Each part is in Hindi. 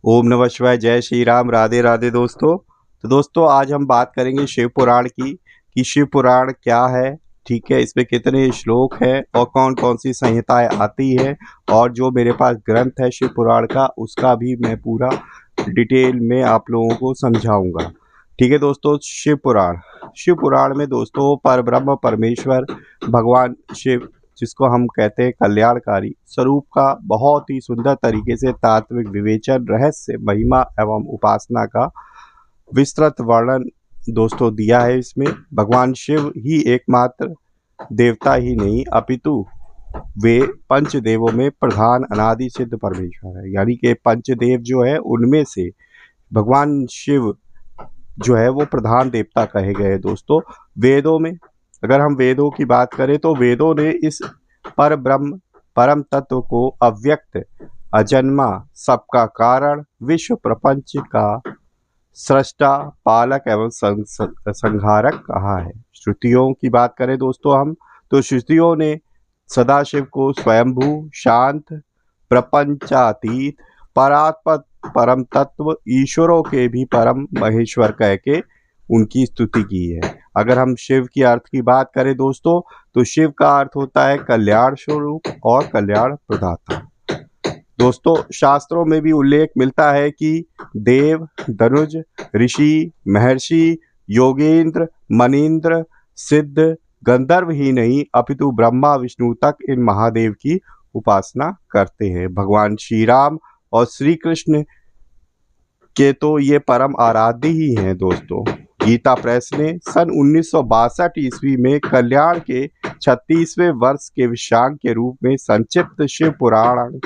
ओम नमः शिवाय, जय श्री राम, राधे राधे दोस्तों। तो दोस्तों आज हम बात करेंगे शिव पुराण की कि शिव पुराण क्या है, ठीक है, इसमें कितने श्लोक हैं और कौन कौन सी संहिताएं आती है। और जो मेरे पास ग्रंथ है शिव पुराण का, उसका भी मैं पूरा डिटेल में आप लोगों को समझाऊंगा। ठीक है दोस्तों। शिव पुराण में दोस्तों परब्रह्म परमेश्वर भगवान शिव, जिसको हम कहते हैं कल्याणकारी स्वरूप, का बहुत ही सुंदर तरीके से तात्विक विवेचन, रहस्य, महिमा एवं उपासना का विस्तृत वर्णन दोस्तों दिया है। इसमें भगवान शिव ही एकमात्र देवता ही नहीं, अपितु वे पंचदेवों में प्रधान अनादि सिद्ध परमेश्वर है। यानी कि पंचदेव जो है उनमें से भगवान शिव जो है वो प्रधान देवता कहे गए दोस्तों। वेदों में अगर हम वेदों की बात करें तो वेदों ने इस पर ब्रह्म परम तत्व को अव्यक्त, अजन्मा, सबका कारण, विश्व प्रपंच का सृष्टा, पालक एवं संहारक कहा है। श्रुतियों की बात करें दोस्तों हम, तो श्रुतियों ने सदाशिव को स्वयंभू, शांत, प्रपंचातीत, परात्पर, परम तत्व, ईश्वरों के भी परम महेश्वर कह के उनकी स्तुति की है। अगर हम शिव की अर्थ की बात करें दोस्तों, तो शिव का अर्थ होता है कल्याण स्वरूप और कल्याण प्रदाता। दोस्तों शास्त्रों में भी उल्लेख मिलता है कि देव, धनुज, ऋषि, महर्षि, योगेंद्र, मनीन्द्र, सिद्ध, गंधर्व ही नहीं अपितु ब्रह्मा विष्णु तक इन महादेव की उपासना करते हैं। भगवान श्री राम और श्री कृष्ण के तो ये परम आराध्य ही हैं दोस्तों। गीता प्रेस ने सन 1962 ईस्वी में कल्याण के 36वें वर्ष के विषांग के रूप में संक्षिप्त शिव पुराण,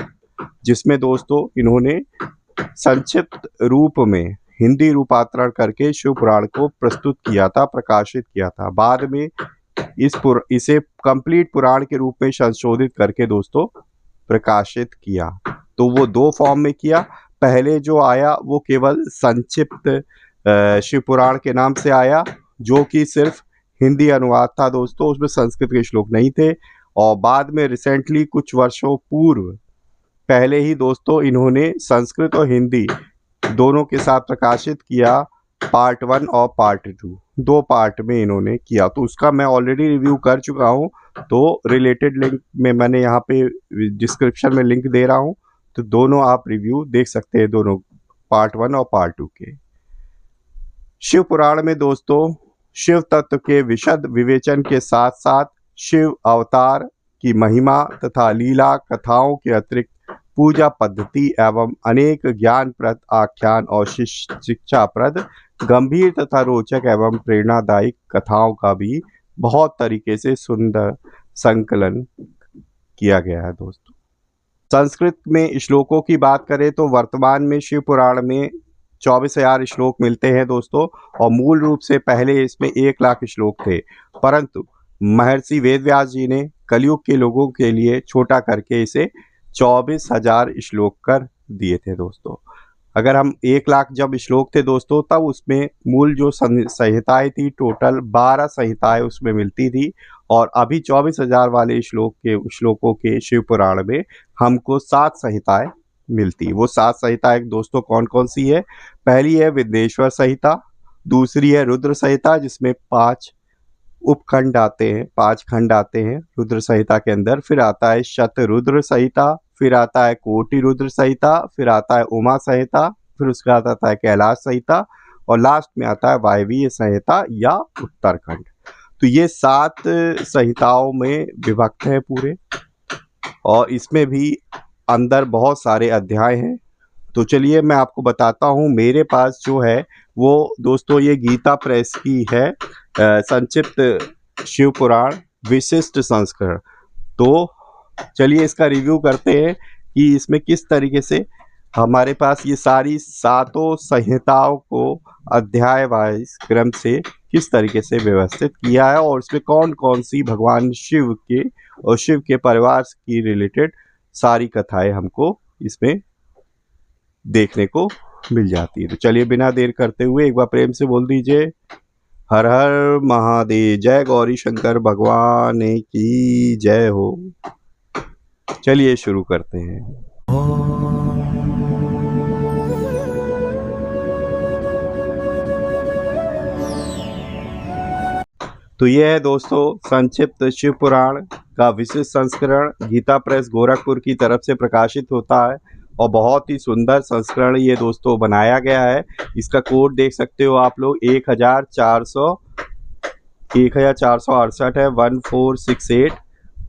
जिसमें दोस्तों इन्होंने संक्षिप्त रूप में हिंदी रूपांतरण करके शिव पुराण को प्रस्तुत किया था, प्रकाशित किया था। बाद में इसे कंप्लीट पुराण के रूप में संशोधित करके दोस्तों प्रकाशित किया। तो वो दो फॉर्म में किया। पहले जो आया वो केवल संक्षिप्त शिव पुराण के नाम से आया, जो कि सिर्फ हिंदी अनुवाद था दोस्तों, उसमें संस्कृत के श्लोक नहीं थे। और बाद में रिसेंटली कुछ वर्षों पूर्व पहले ही दोस्तों इन्होंने संस्कृत और हिंदी दोनों के साथ प्रकाशित किया, पार्ट 1 और पार्ट 2, दो पार्ट में इन्होंने किया। तो उसका मैं ऑलरेडी रिव्यू कर चुका हूँ, तो रिलेटेड लिंक में मैंने यहाँ पे डिस्क्रिप्शन में लिंक दे रहा हूँ, तो दोनों आप रिव्यू देख सकते हैं, दोनों पार्ट 1 और पार्ट 2 के। शिव पुराण में दोस्तों शिव तत्व के विशद विवेचन के साथ साथ शिव अवतार की महिमा तथा लीला कथाओं के अतिरिक्त पूजा पद्धति एवं अनेक ज्ञानप्रद आख्यान और शिक्षाप्रद गंभीर तथा रोचक एवं प्रेरणादायक कथाओं का भी बहुत तरीके से सुंदर संकलन किया गया है दोस्तों। संस्कृत में श्लोकों की बात करें तो वर्तमान में शिव पुराण में 24,000 श्लोक मिलते हैं दोस्तों, और मूल रूप से पहले इसमें 1 लाख श्लोक थे, परंतु महर्षि वेदव्यास जी ने कलयुग के लोगों के लिए छोटा करके इसे 24,000 श्लोक कर दिए थे दोस्तों। अगर हम 1 लाख जब श्लोक थे दोस्तों, तब उसमें मूल जो संहिताएं थी, टोटल 12 संहिताएं उसमें मिलती थी, और अभी 24,000 वाले श्लोकों के शिव पुराण में हमको 7 संहिताएं मिलती। वो 7 संहिताएं दोस्तों कौन कौन सी है? पहली है विद्येश्वर संहिता, दूसरी है रुद्र संहिता जिसमें 5 उपखंड आते हैं, 5 खंड आते हैं रुद्र संहिता के अंदर। फिर आता है शतरुद्र संहिता, फिर आता है कोटि रुद्र संहिता, फिर आता है उमा संहिता, फिर उसके बाद आता है कैलाश संहिता, और लास्ट में आता है वायवीय संहिता या उत्तरखंड। तो ये 7 संहिताओं में विभक्त है पूरे, और इसमें भी अंदर बहुत सारे अध्याय हैं। तो चलिए मैं आपको बताता हूँ, मेरे पास जो है वो दोस्तों ये गीता प्रेस की है संक्षिप्त शिव पुराण विशिष्ट संस्करण। तो चलिए इसका रिव्यू करते हैं कि इसमें किस तरीके से हमारे पास ये सारी 7 संहिताओं को अध्याय वाइज क्रम से किस तरीके से व्यवस्थित किया है, और इसमें कौन कौन सी भगवान शिव के और शिव के परिवार की रिलेटेड सारी कथाएं हमको इसमें देखने को मिल जाती है। तो चलिए बिना देर करते हुए एक बार प्रेम से बोल दीजिए हर हर महादेव, जय गौरी शंकर भगवान की जय हो। चलिए शुरू करते हैं। तो ये है दोस्तों संक्षिप्त शिव पुराण का विशिष्ट संस्करण, गीता प्रेस गोरखपुर की तरफ से प्रकाशित होता है और बहुत ही सुंदर संस्करण ये दोस्तों बनाया गया है। इसका कोड देख सकते हो आप लोग 1468 है 1468।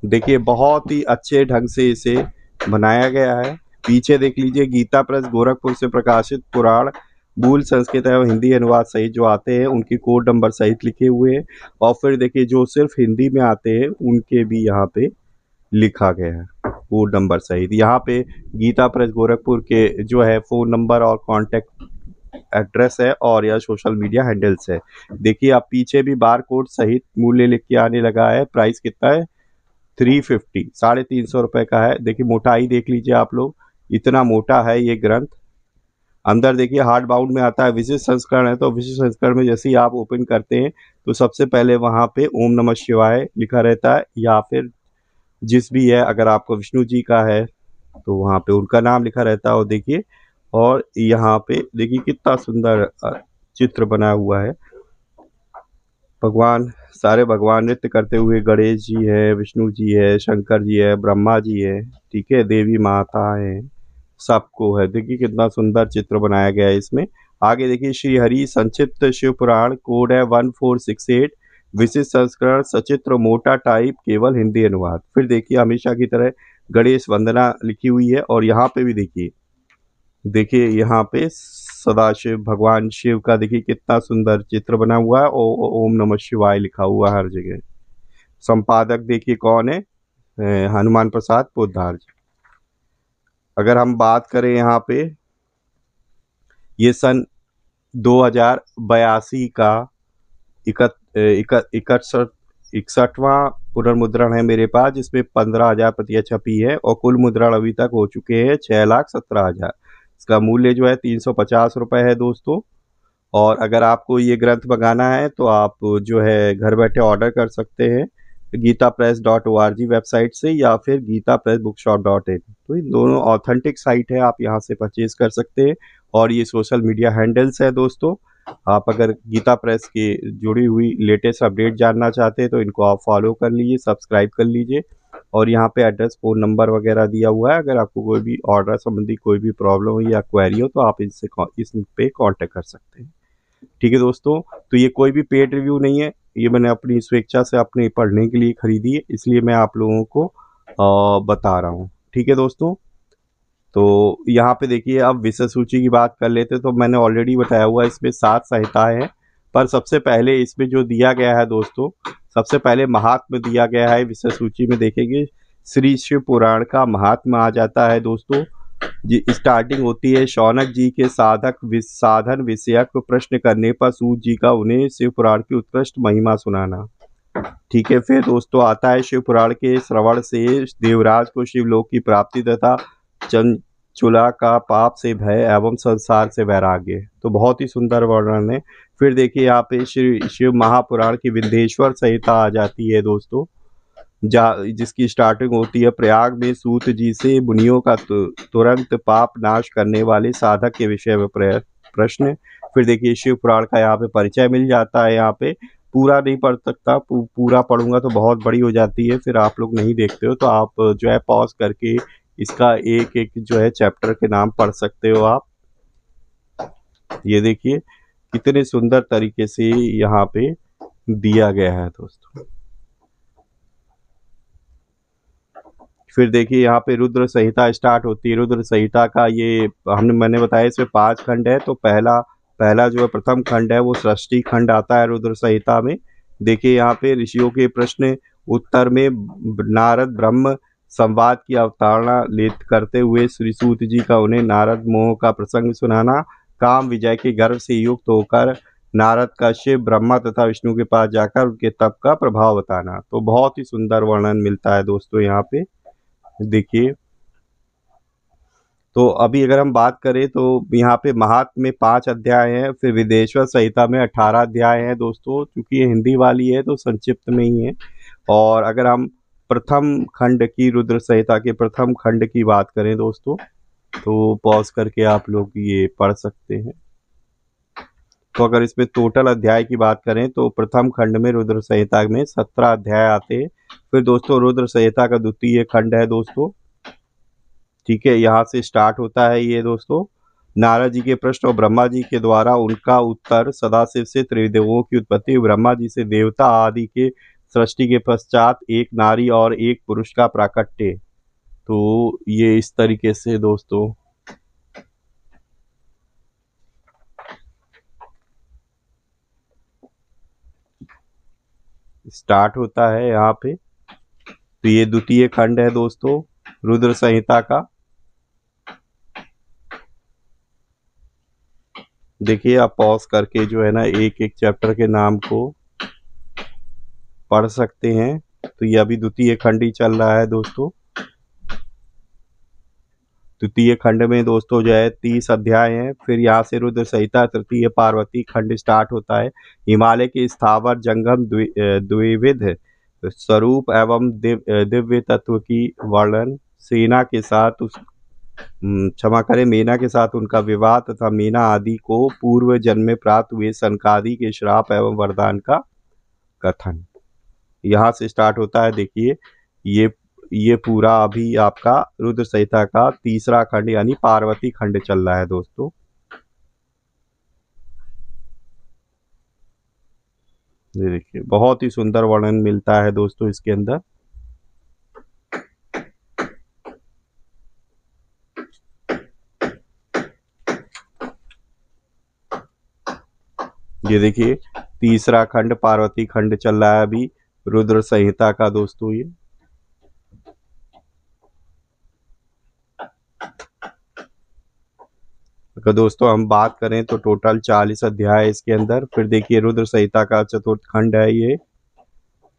देखिए बहुत ही अच्छे ढंग से इसे बनाया गया है। पीछे देख लीजिए गीता प्रेस गोरखपुर से प्रकाशित पुराण मूल संस्कृत एवं हिंदी अनुवाद सहित जो आते हैं उनके कोड नंबर सहित लिखे हुए हैं और फिर देखिए जो सिर्फ हिंदी में आते हैं उनके भी यहाँ पे लिखा गया है कोड नंबर सहित। यहाँ पे गीता प्रेस गोरखपुर के जो है फ़ोन नंबर और कॉन्टैक्ट एड्रेस है और या सोशल मीडिया हैंडल्स है। देखिए आप पीछे भी बार कोड सहित मूल्य लिख के आने लगा है। प्राइस कितना है 350 350 रुपये का है। देखिए मोटाई देख लीजिए आप लोग, इतना मोटा है ये ग्रंथ। अंदर देखिए हार्ड बाउंड में आता है, विशिष्ट संस्करण है तो विशिष्ट संस्करण में जैसे ही आप ओपन करते हैं तो सबसे पहले वहाँ पे ओम नमः शिवाय लिखा रहता है या फिर जिस भी है, अगर आपको विष्णु जी का है तो वहाँ पे उनका नाम लिखा रहता है। और देखिए और यहाँ पे देखिए कितना सुंदर चित्र बना हुआ है। भगवान सारे भगवान नृत्य करते हुए, गणेश जी है, विष्णु जी है, शंकर जी है, ब्रह्मा जी है, ठीक है, देवी माता है, सबको है। देखिए कितना सुंदर चित्र बनाया गया है इसमें। आगे देखिए श्री हरि संक्षिप्त शिव पुराण कोड है 1468 विशिष्ट संस्करण सचित्र मोटा टाइप केवल हिंदी अनुवाद। फिर देखिए हमेशा की तरह गणेश वंदना लिखी हुई है और यहाँ पे भी देखिए यहाँ पे सदाशिव भगवान शिव का देखिए कितना सुंदर चित्र बना हुआ है। ओम नमः शिवाय लिखा हुआ है हर जगह। संपादक देखिए कौन है, हनुमान प्रसाद पोद्दार जी। अगर हम बात करें यहाँ पे, ये सन 2082 का 61वां पुनर्मुद्रण है मेरे पास, जिसमें 15,000 प्रतियां छपी है और कुल मुद्रण अभी तक हो चुके हैं 6,17,000। इसका मूल्य जो है 350 रुपये है दोस्तों। और अगर आपको ये ग्रंथ मंगाना है तो आप जो है घर बैठे ऑर्डर कर सकते हैं gitapress.org वेबसाइट से या फिर gitapressbookshop.in। तो इन दोनों ऑथेंटिक साइट है, आप यहाँ से परचेज कर सकते हैं। और ये सोशल मीडिया हैंडल्स है दोस्तों। आप अगर गीता प्रेस की जुड़ी हुई लेटेस्ट अपडेट जानना चाहते हैं तो इनको आप फॉलो कर लीजिए, सब्सक्राइब कर लीजिए। और यहाँ पे एड्रेस फ़ोन नंबर वगैरह दिया हुआ है। अगर आपको कोई भी ऑर्डर संबंधी कोई भी प्रॉब्लम हो या क्वेरी हो तो आप इस पे कांटेक्ट कर सकते हैं। ठीक है दोस्तों, तो ये कोई भी पेड रिव्यू नहीं है, ये मैंने अपनी स्वेच्छा से अपने पढ़ने के लिए खरीदी है, इसलिए मैं आप लोगों को बता रहा हूँ। ठीक है दोस्तों, तो यहाँ पे देखिए अब विषय सूची की बात कर लेते तो मैंने ऑलरेडी बताया हुआ है इसमें 7 संहिताएं हैं। पर सबसे पहले इसमें जो दिया गया है दोस्तों, सबसे पहले महात्म्य दिया गया है। विषय सूची में देखेंगे श्री शिव पुराण का महात्म्य आ जाता है दोस्तों। जी स्टार्टिंग होती है शौनक जी के साधन विषयक प्रश्न करने पर सूत जी का उन्हें शिव पुराण की उत्कृष्ट महिमा सुनाना। ठीक है, फिर दोस्तों आता है शिव पुराण के श्रवण से देवराज को शिवलोक की प्राप्ति तथा चंचुला का पाप से भय एवं संसार से वैराग्य। तो बहुत ही सुंदर वर्णन है। फिर देखिए यहाँ पे श्री शिव महापुराण की विंध्येश्वर संहिता आ जाती है दोस्तों, जिसकी स्टार्टिंग होती है प्रयाग में सूत जी से मुनियों का तुरंत पाप नाश करने वाले साधक के विषय में प्रश्न। फिर देखिए शिव पुराण का यहाँ पे परिचय मिल जाता है। यहाँ पे पूरा नहीं पढ़ सकता, पूरा पढ़ूंगा तो बहुत बड़ी हो जाती है, फिर आप लोग नहीं देखते हो, तो आप जो है पॉज करके इसका एक एक जो है चैप्टर के नाम पढ़ सकते हो आप। ये देखिए कितने सुंदर तरीके से यहाँ पे दिया गया है दोस्तों। फिर देखिए यहाँ पे रुद्र संहिता स्टार्ट होती है। रुद्र संहिता का ये मैंने बताया इसमें 5 खंड है। तो पहला जो है प्रथम खंड है वो सृष्टि खंड आता है रुद्र संहिता में। देखिए यहाँ पे ऋषियों के प्रश्न उत्तर में नारद ब्रह्म संवाद की अवतारणा करते हुए श्री सूत जी का उन्हें नारद मोह का प्रसंग सुनाना, काम विजय के गर्व से युक्त होकर नारद का शिव ब्रह्मा तथा विष्णु के पास जाकर उनके तप का प्रभाव बताना। तो बहुत ही सुंदर वर्णन मिलता है दोस्तों यहाँ पे। देखिए तो अभी अगर हम बात करें तो यहाँ पे महात्म्य में 5 अध्याय हैं। फिर विदेश्वर संहिता में 18 अध्याय हैं दोस्तों। चूंकि ये हिंदी वाली है तो संक्षिप्त में ही है। और अगर हम प्रथम खंड की रुद्र संहिता के प्रथम खंड की बात करें दोस्तों, तो पॉज करके आप लोग ये पढ़ सकते हैं। तो अगर इसमें टोटल अध्याय की बात करें तो प्रथम खंड में रुद्र संहिता में 17 अध्याय आते हैं। फिर दोस्तों रुद्र संहिता का द्वितीय खंड है दोस्तों, ठीक है, यहाँ से स्टार्ट होता है ये दोस्तों। नारद जी के प्रश्न और ब्रह्मा जी के द्वारा उनका उत्तर, सदाशिव से त्रिदेवों की उत्पत्ति, ब्रह्मा जी से देवता आदि के सृष्टि के पश्चात एक नारी और एक पुरुष का प्राकट्य। तो ये इस तरीके से दोस्तों स्टार्ट होता है यहाँ पे। तो ये द्वितीय खंड है दोस्तों रुद्र संहिता का। देखिए आप पॉज करके जो है ना एक एक चैप्टर के नाम को पढ़ सकते हैं। तो ये अभी द्वितीय खंड ही चल रहा है दोस्तों। द्वितीय खंड में दोस्तों जो है 30 अध्याय हैं। फिर यहाँ से रुद्र संहिता तृतीय पार्वती खंड स्टार्ट होता है। हिमालय के स्थावर जंगम द्विविध स्वरूप एवं दिव्य तत्व की वर्णन, सेना के साथ उस क्षमा करें मेना के साथ उनका विवाह तथा मेना आदि को पूर्व जन्म में प्राप्त हुए सनकादि के श्राप एवं वरदान का कथन यहाँ से स्टार्ट होता है। देखिए ये पूरा अभी आपका रुद्र संहिता का तीसरा खंड यानी पार्वती खंड चल रहा है दोस्तों। ये देखिए बहुत ही सुंदर वर्णन मिलता है दोस्तों इसके अंदर। ये देखिए तीसरा खंड पार्वती खंड चल रहा है अभी रुद्र संहिता का दोस्तों। ये अगर दोस्तों हम बात करें तो टोटल 40 अध्याय इसके अंदर। फिर देखिए रुद्र संहिता का चतुर्थ खंड है ये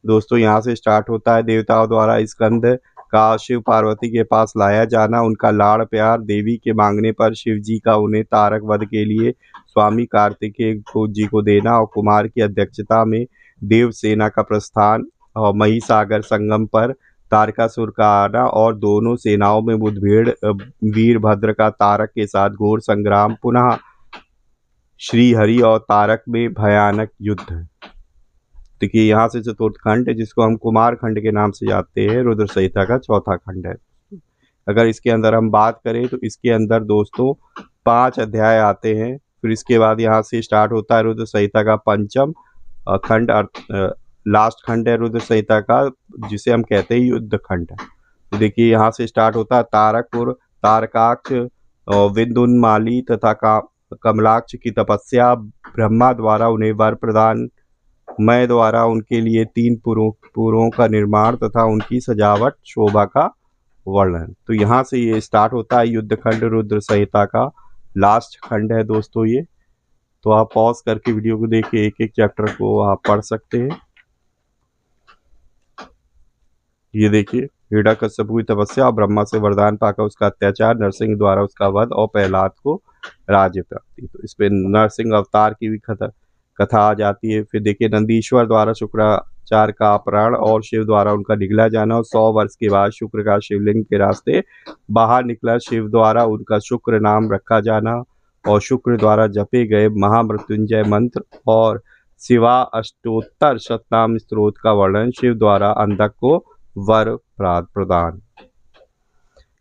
दोस्तों। यहाँ से स्टार्ट होता है देवताओं द्वारा स्कंद का शिव पार्वती के पास लाया जाना, उनका लाड़ प्यार, देवी के मांगने पर शिव जी का उन्हें तारक वध के लिए स्वामी कार्तिकेय जी को देना और कुमार की अध्यक्षता में देव सेना का प्रस्थान और महिसागर संगम पर तारकासुर का आना और दोनों सेनाओं में मुठभेड़, वीरभद्र का तारक के साथ घोर संग्राम, पुनः श्री हरि और तारक में भयानक युद्ध। देखिए यहाँ से चतुर्थ खंड जिसको हम कुमार खंड के नाम से जानते हैं रुद्र संहिता का चौथा खंड है। अगर इसके अंदर हम बात करें तो इसके अंदर दोस्तों 5 अध्याय आते हैं। फिर इसके बाद यहाँ से स्टार्ट होता है रुद्र संहिता का पंचम खंड, लास्ट खंड है रुद्र संहिता का जिसे हम कहते हैं युद्ध खंड। तो देखिए यहाँ से स्टार्ट होता है तारकपुर, तारकाक्ष, विंदुन्माली तथा कमलाक्ष की तपस्या, ब्रह्मा द्वारा उन्हें वर प्रदान, मैं द्वारा उनके लिए 3 पुरों का निर्माण तथा उनकी सजावट, शोभा का वर्णन। तो यहाँ से ये स्टार्ट होता है युद्ध खंड रुद्र संहिता का लास्ट खंड है दोस्तों ये। तो आप पॉज करके वीडियो को देख के एक एक चैप्टर को आप पढ़ सकते हैं। ये देखिए हिरण्यकश्यप की तपस्या और ब्रह्मा से वरदान पाकर उसका अत्याचार, नरसिंह द्वारा उसका वध और प्रहलाद को राज्य प्राप्ति। तो इस पे नरसिंह अवतार की भी कथा आ जाती है। फिर देखिए नंदीश्वर द्वारा शुक्राचार्य का अपहरण और शिव द्वारा उनका निगला जाना और 100 वर्ष के बाद शुक्र का शिवलिंग के रास्ते बाहर निकला, शिव द्वारा उनका शुक्र नाम रखा जाना और शुक्र द्वारा जपे गए महामृत्युंजय मंत्र और शिवा अष्टोत्तर शतनाम स्त्रोत का वर्णन, शिव द्वारा अंधक को वर प्रदान।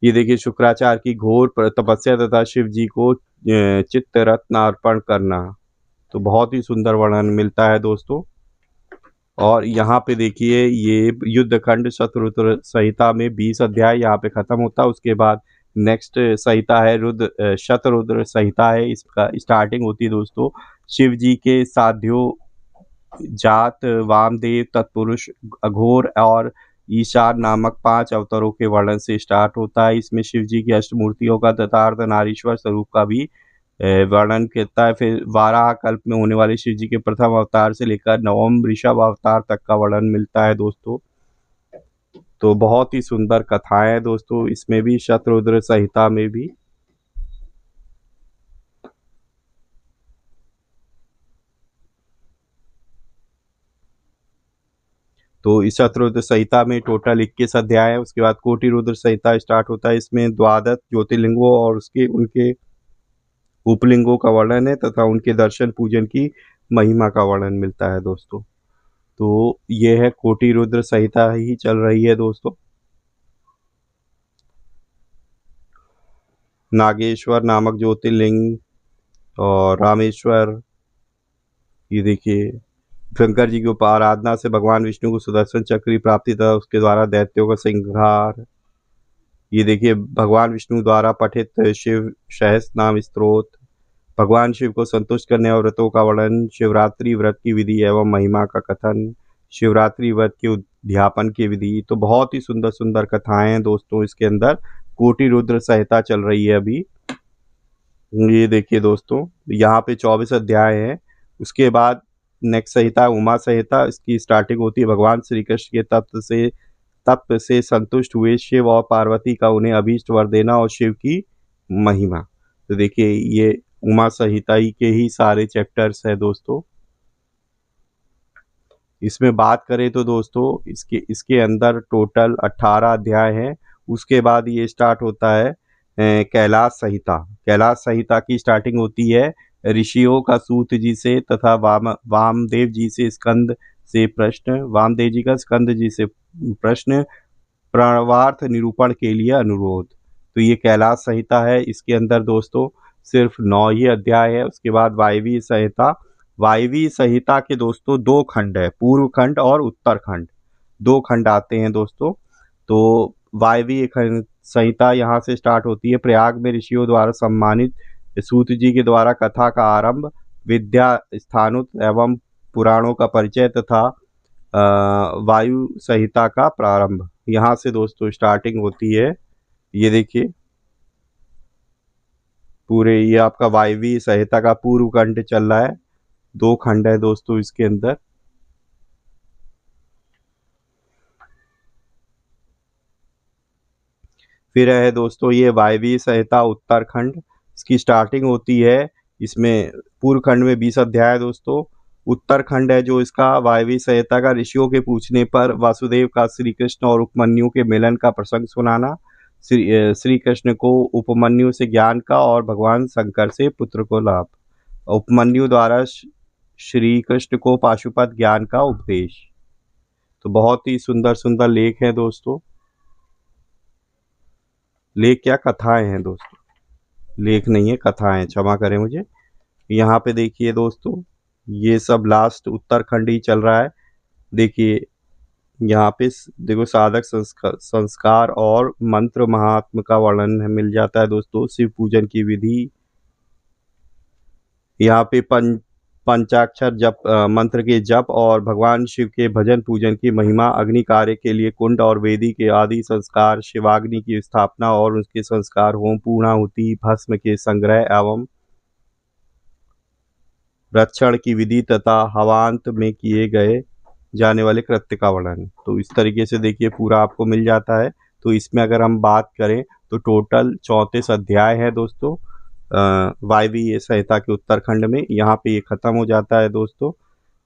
ये देखिए शुक्राचार्य की घोर तपस्या तथा शिव जी को चित्त रत्न अर्पण करना। तो बहुत ही सुंदर वर्णन मिलता है दोस्तों। और यहाँ पे देखिए ये युद्ध खंड शतरुद्र संहिता में 20 अध्याय यहाँ पे खत्म होता है। उसके बाद नेक्स्ट संहिता है शतरुद्र संहिता है। इसका स्टार्टिंग होती है दोस्तों शिव जी के साध्यो जात, वामदेव, तत्पुरुष, अघोर और ईशान नामक 5 अवतारों के वर्णन से स्टार्ट होता है। इसमें शिव जी की अष्टमूर्तियों का तथा अर्धनारीश्वर स्वरूप का भी वर्णन करता है। फिर वाराह कल्प में होने वाले शिव जी के प्रथम अवतार से लेकर नवम ऋषभ अवतार तक का वर्णन मिलता है दोस्तों। तो बहुत ही सुंदर कथाएं हैं दोस्तों इसमें भी, शतरुद्र संहिता में भी। तो इस शतरुद्र संहिता में टोटल 21 अध्याय है। उसके बाद कोटि रुद्र संहिता स्टार्ट होता है। इसमें द्वादश ज्योतिर्लिंगों और उनके उपलिंगों का वर्णन है तथा उनके दर्शन पूजन की महिमा का वर्णन मिलता है दोस्तों। तो ये है कोटि रुद्र संहिता ही चल रही है दोस्तों। नागेश्वर नामक ज्योतिर्लिंग और रामेश्वर, ये देखिए शंकर जी की आराधना से भगवान विष्णु को सुदर्शन चक्र की प्राप्ति तथा उसके द्वारा दैत्यों का संहार। ये देखिए भगवान विष्णु द्वारा पठित शिव सहस्त्र नाम स्तोत्र, भगवान शिव को संतुष्ट करने और व्रतों का वर्णन, शिवरात्रि व्रत की विधि एवं महिमा का कथन, शिवरात्रि व्रत के उद्यापन की विधि। तो बहुत ही सुंदर सुंदर कथाएं हैं दोस्तों इसके अंदर। कोटि रुद्र संहिता चल रही है अभी। ये देखिए दोस्तों यहाँ पे 24 अध्याय हैं। उसके बाद नेक्स्ट संहिता उमा संहिता। इसकी स्टार्टिंग होती है भगवान श्री कृष्ण के तप से संतुष्ट हुए शिव और पार्वती का उन्हें अभीष्ट वर देना और शिव की महिमा। तो देखिए ये उमा संहिता ही के ही सारे चैप्टर्स है दोस्तों। इसमें बात करें तो दोस्तों इसके अंदर टोटल 18 अध्याय हैं। उसके बाद ये स्टार्ट होता है कैलाश संहिता। कैलाश संहिता की स्टार्टिंग होती है ऋषियों का सूत जी से तथा वामदेव जी से वामदेव जी का स्कंद जी से प्रश्न प्रणवार्थ निरूपण के लिए अनुरोध। तो ये कैलाश संहिता है। इसके अंदर दोस्तों सिर्फ 9 ही अध्याय है। उसके बाद वायवीय संहिता। वायवीय संहिता के दोस्तों 2 खंड है, पूर्व खंड और उत्तर खंड, 2 खंड आते हैं दोस्तों। तो वायवीय संहिता यहाँ से स्टार्ट होती है प्रयाग में ऋषियों द्वारा सम्मानित सूत जी के द्वारा कथा का आरंभ, विद्या स्थानुत एवं पुराणों का परिचय तथा वायु संहिता का प्रारंभ। यहाँ से दोस्तों स्टार्टिंग होती है। ये देखिए पूरे ये आपका वायवीय संहिता का पूर्व खंड चल रहा है। 2 खंड है दोस्तों इसके अंदर। फिर है दोस्तों ये वायवीय संहिता उत्तरखंड। इसकी स्टार्टिंग होती है, इसमें पूर्व खंड में 20 अध्याय है दोस्तों। उत्तरखंड है जो इसका वायवीय संहिता का ऋषियों के पूछने पर वासुदेव का श्री कृष्ण और उपमन्यु के मिलन का प्रसंग सुनाना, श्री कृष्ण को उपमन्यु से ज्ञान का और भगवान शंकर से पुत्र को लाभ, उपमन्यु द्वारा श्री कृष्ण को पाशुपत ज्ञान का उपदेश। तो बहुत ही सुंदर सुंदर लेख हैं दोस्तों। लेख क्या कथाएं हैं दोस्तों, लेख नहीं है कथाएं, क्षमा करें मुझे। यहाँ पे देखिए दोस्तों ये सब लास्ट उत्तरखंड ही चल रहा है। देखिए यहाँ पे देखो साधक संस्कार और मंत्र महात्म का वर्णन मिल जाता है दोस्तों। शिव पूजन की विधि, यहाँ पे पंचाक्षर जप मंत्र के जप और भगवान शिव के भजन पूजन की महिमा, अग्नि कार्य के लिए कुंड और वेदी के आदि संस्कार, शिवाग्नि की स्थापना और उसके संस्कार, होम पूर्णाहुति, भस्म के संग्रह एवं रक्षण की विधि तथा हवांत में किए गए जाने वाले कृत्य का वर्णन। तो इस तरीके से देखिए पूरा आपको मिल जाता है। तो इसमें अगर हम बात करें तो टोटल 34 अध्याय है दोस्तों वायवीय संहिता के उत्तरखंड में। यहाँ पे ये खत्म हो जाता है दोस्तों।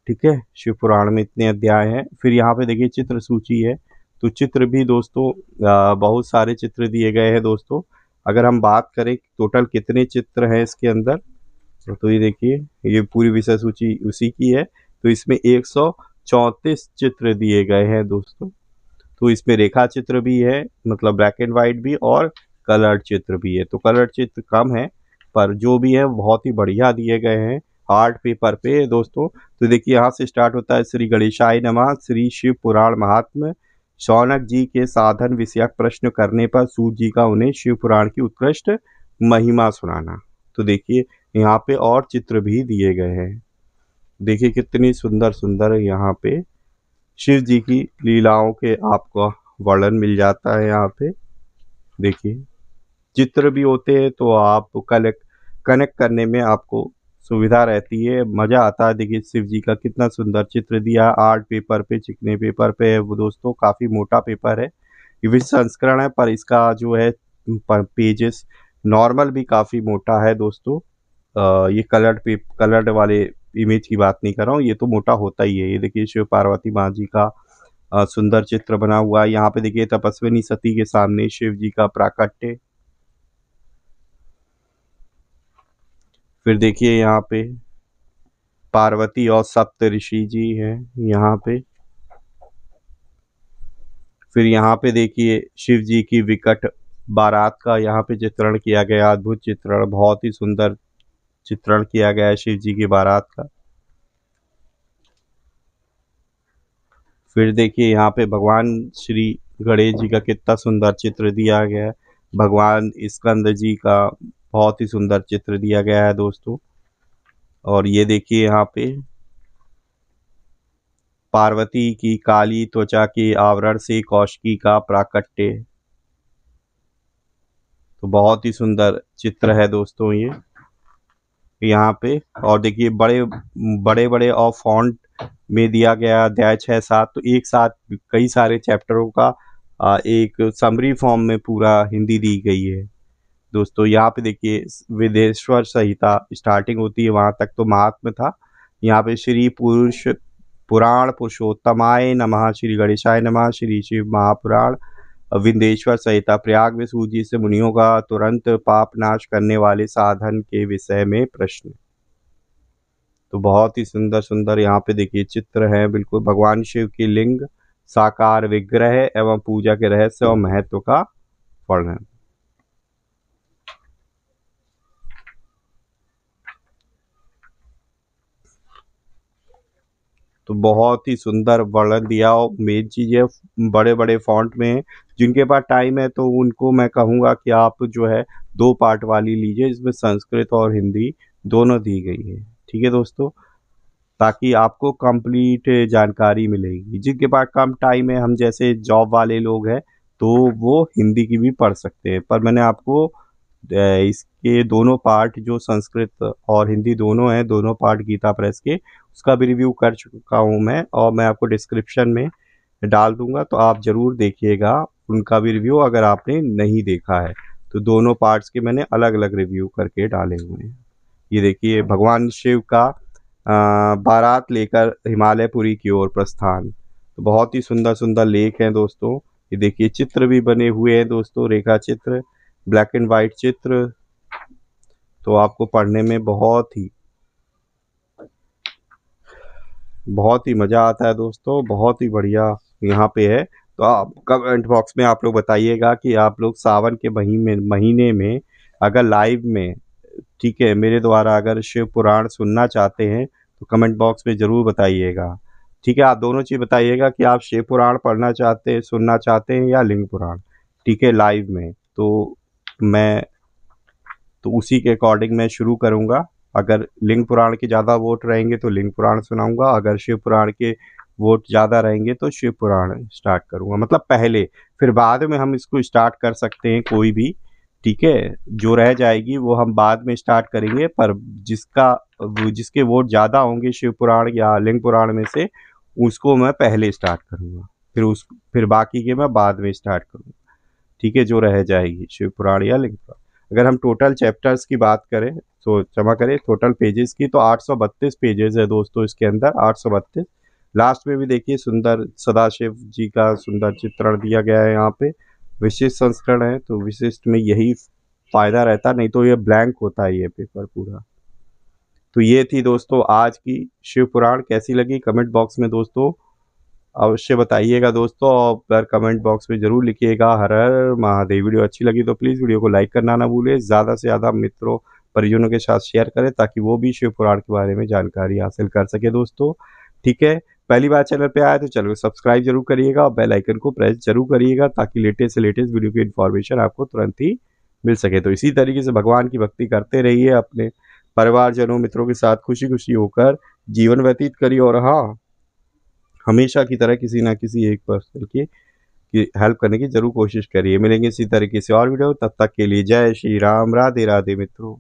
ठीक है, शिव पुराण में इतने अध्याय हैं। फिर यहाँ पे देखिए चित्र सूची है। तो चित्र भी दोस्तों बहुत सारे चित्र दिए गए हैं दोस्तों। अगर हम बात करें टोटल कितने चित्र हैं इसके अंदर, तो ये देखिए ये पूरी विषय सूची उसी की है। तो इसमें 134 चित्र दिए गए हैं दोस्तों। तो इसमें रेखा चित्र भी है, मतलब ब्लैक एंड वाइट भी, और कलर्ड चित्र भी है। तो कलर्ड चित्र कम है पर जो भी है बहुत ही बढ़िया दिए गए हैं आर्ट पेपर पे दोस्तों। तो देखिए यहाँ से स्टार्ट होता है श्री गणेशाय नमः, श्री शिव पुराण महात्म्य, शौनक जी के साधन विषयक प्रश्न करने पर सूत जी का उन्हें शिव पुराण की उत्कृष्ट महिमा सुनाना। तो देखिए यहाँ पे और चित्र भी दिए गए हैं। देखिए कितनी सुंदर सुंदर यहाँ पे शिव जी की लीलाओं के आपको वर्णन मिल जाता है। यहाँ पे देखिए चित्र भी होते हैं तो आप कनेक्ट करने में आपको सुविधा रहती है, मज़ा आता है। देखिए शिव जी का कितना सुंदर चित्र दिया आर्ट पेपर पे, चिकने पेपर पे है वो दोस्तों। काफ़ी मोटा पेपर है, ये विश्व संस्करण है पर इसका जो है पेजेस नॉर्मल भी काफ़ी मोटा है दोस्तों। ये कलर्ड वाले इमेज की बात नहीं कर रहा हूँ, ये तो मोटा होता ही है। ये देखिए शिव पार्वती माँ जी का सुंदर चित्र बना हुआ है। यहाँ पे देखिए तपस्विनी सती के सामने शिव जी का प्राकट्य। फिर देखिए यहाँ पे पार्वती और सप्त ऋषि जी हैं यहाँ पे। फिर यहाँ पे देखिए शिव जी की विकट बारात का यहाँ पे चित्रण किया गया, अद्भुत चित्रण, बहुत ही सुंदर चित्रण किया गया है शिव जी की बारात का। फिर देखिए यहाँ पे भगवान श्री गणेश जी का कितना सुंदर चित्र दिया गया है, भगवान स्कंद जी का बहुत ही सुंदर चित्र दिया गया है दोस्तों। और ये देखिए यहाँ पे पार्वती की काली त्वचा के आवरण से कौशिकी का प्राकट्य, तो बहुत ही सुंदर चित्र है दोस्तों ये यहाँ पे। और देखिए बड़े बड़े बड़े और फॉन्ट में दिया गया अध्याय 6-7, तो एक साथ कई सारे चैप्टरों का एक समरी फॉर्म में पूरा हिंदी दी गई है दोस्तों। यहाँ पे देखिए विदेश्वर संहिता स्टार्टिंग होती है, वहाँ तक तो महात्म्य था। यहाँ पे श्री पुरुष पुराण पुरुषोत्तमाय नमः, श्री गणेशाय नमः, श्री शिव महापुराण विंदेश्वर संहिता प्रयाग में सूजी से मुनियों का तुरंत पाप नाश करने वाले साधन के विषय में प्रश्न। तो बहुत ही सुंदर सुंदर यहाँ पे देखिए चित्र है, बिल्कुल भगवान शिव की लिंग, साकार विग्रह एवं पूजा के रहस्य और महत्व का वर्णन। तो बहुत ही सुंदर वर्णन दिया। और मेन चीज़ है बड़े बड़े फॉन्ट में है, जिनके पास टाइम है तो उनको मैं कहूँगा कि आप जो है 2 पार्ट वाली लीजिए, इसमें संस्कृत और हिंदी दोनों दी गई है। ठीक है दोस्तों, ताकि आपको कंप्लीट जानकारी मिलेगी। जिनके पास कम टाइम है, हम जैसे जॉब वाले लोग हैं, तो वो हिंदी की भी पढ़ सकते हैं। पर मैंने आपको इसके दोनों पार्ट जो संस्कृत और हिंदी दोनों हैं, दोनों पार्ट गीता प्रेस के, उसका भी रिव्यू कर चुका हूँ मैं, और मैं आपको डिस्क्रिप्शन में डाल दूंगा, तो आप ज़रूर देखिएगा उनका भी रिव्यू अगर आपने नहीं देखा है। तो दोनों पार्ट्स के मैंने अलग अलग रिव्यू करके डाले हुए हैं। ये देखिए भगवान शिव का बारात लेकर हिमालयपुरी की ओर प्रस्थान, तो बहुत ही सुंदर सुंदर लेख हैं दोस्तों। ये देखिए चित्र भी बने हुए हैं दोस्तों, रेखा चित्र, ब्लैक एंड वाइट चित्र, तो आपको पढ़ने में बहुत ही मज़ा आता है दोस्तों, बहुत ही बढ़िया यहाँ पे है। तो आप कमेंट बॉक्स में आप लोग बताइएगा कि आप लोग सावन के महीने में अगर लाइव में, ठीक है, मेरे द्वारा अगर शिव पुराण सुनना चाहते हैं तो कमेंट बॉक्स में ज़रूर बताइएगा। ठीक है, आप दोनों चीज़ बताइएगा कि आप शिव पुराण पढ़ना चाहते हैं, सुनना चाहते हैं, या लिंग पुराण, ठीक है, लाइव में। तो उसी के अकॉर्डिंग मैं शुरू करूँगा। अगर लिंग पुराण के ज़्यादा वोट रहेंगे तो लिंग पुराण सुनाऊँगा, अगर शिव पुराण के वोट ज़्यादा रहेंगे तो शिव पुराण स्टार्ट करूँगा, मतलब पहले, फिर बाद में हम इसको स्टार्ट कर सकते हैं कोई भी, ठीक है, जो रह जाएगी वो हम बाद में स्टार्ट करेंगे। पर जिसके वोट ज़्यादा होंगे शिव पुराण या लिंग पुराण में से, उसको मैं पहले स्टार्ट करूँगा, फिर बाकी के मैं बाद में स्टार्ट करूँगा, ठीक है, जो रह जाएगी शिव पुराण या लिंग पुराण। अगर हम टोटल चैप्टर्स की बात करें, तो क्षमा करें, टोटल पेजेस की, तो 832 पेजेस है दोस्तों इसके अंदर, 832। लास्ट में भी देखिए सुंदर सदाशिव जी का सुंदर चित्रण दिया गया है यहाँ पे। विशिष्ट संस्करण है, तो विशिष्ट में यही फायदा रहता, नहीं तो ये ब्लैंक होता है ये पेपर पूरा। तो ये थी दोस्तों आज की शिव पुराण, कैसी लगी कमेंट बॉक्स में दोस्तों अवश्य बताइएगा दोस्तों, और कमेंट बॉक्स में ज़रूर लिखिएगा हर हर महादेव। वीडियो अच्छी लगी तो प्लीज़ वीडियो को लाइक करना ना भूलें, ज़्यादा से ज़्यादा मित्रों परिजनों के साथ शेयर करें, ताकि वो भी शिव पुराण के बारे में जानकारी हासिल कर सके दोस्तों। ठीक है, पहली बार चैनल पे आए तो चैनल को सब्सक्राइब जरूर करिएगा, और बेल आइकन को प्रेस जरूर करिएगा, ताकि लेटेस्ट से लेटेस्ट वीडियो की इन्फॉर्मेशन आपको तुरंत ही मिल सके। तो इसी तरीके से भगवान की भक्ति करते रहिए, अपने परिवारजनों मित्रों के साथ खुशी खुशी होकर जीवन व्यतीत करिए, और हाँ, हमेशा की तरह किसी ना किसी एक पर्सन की हेल्प करने की जरूर कोशिश करिए। मिलेंगे इसी तरीके से और वीडियो, तब तक के लिए जय श्री राम, राधे राधे मित्रों।